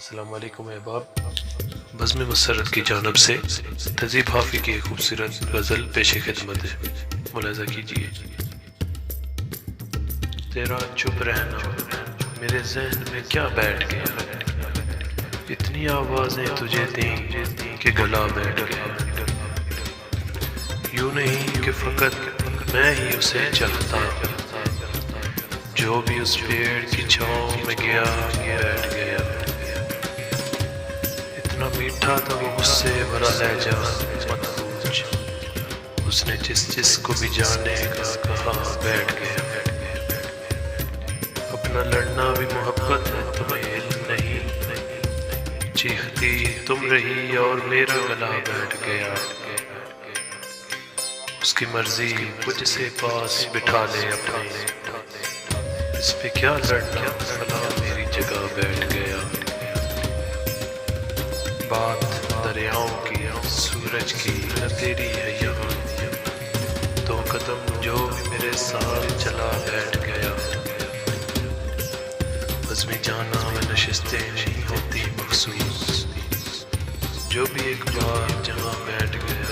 अस्सलाम वालेकुम अहबाब। बज़्म मुसर्रत की जानिब से तज़ीब हाफ़ी की एक खूबसूरत गज़ल पेश खिदमत है, मुलाज़ा कीजिए। तेरा चुप रहना मेरे ज़हन में क्या बैठ गया, इतनी आवाज़ें तुझे दी कि गला बैठ गया। यूँ नहीं कि फ़कत मैं ही उसे चाहता, जो भी उस पेड़ की छाँव में गया बैठ गया। इतना मीठा था वो मुझसे भरा लहजा, मत पूछ, उसने जिस को भी जाने का कहा बैठ गया। अपना लड़ना भी मोहब्बत है तुम्हें इल्म नहीं, चीखती तुम रही और मेरा गला बैठ गया। उसकी मर्जी मुझसे पास बिठा ले अपने, इस पे क्या लड़ना, फला मेरी जगह बैठ गया। बात दरियाओं की सूरज की न तेरी है यहाँ, दो कदम जो भी मेरे साथ चला बैठ गया। बज़्म जाना में नशिस्तें नहीं होती मखसूस, जो भी एक बार जहाँ बैठ गया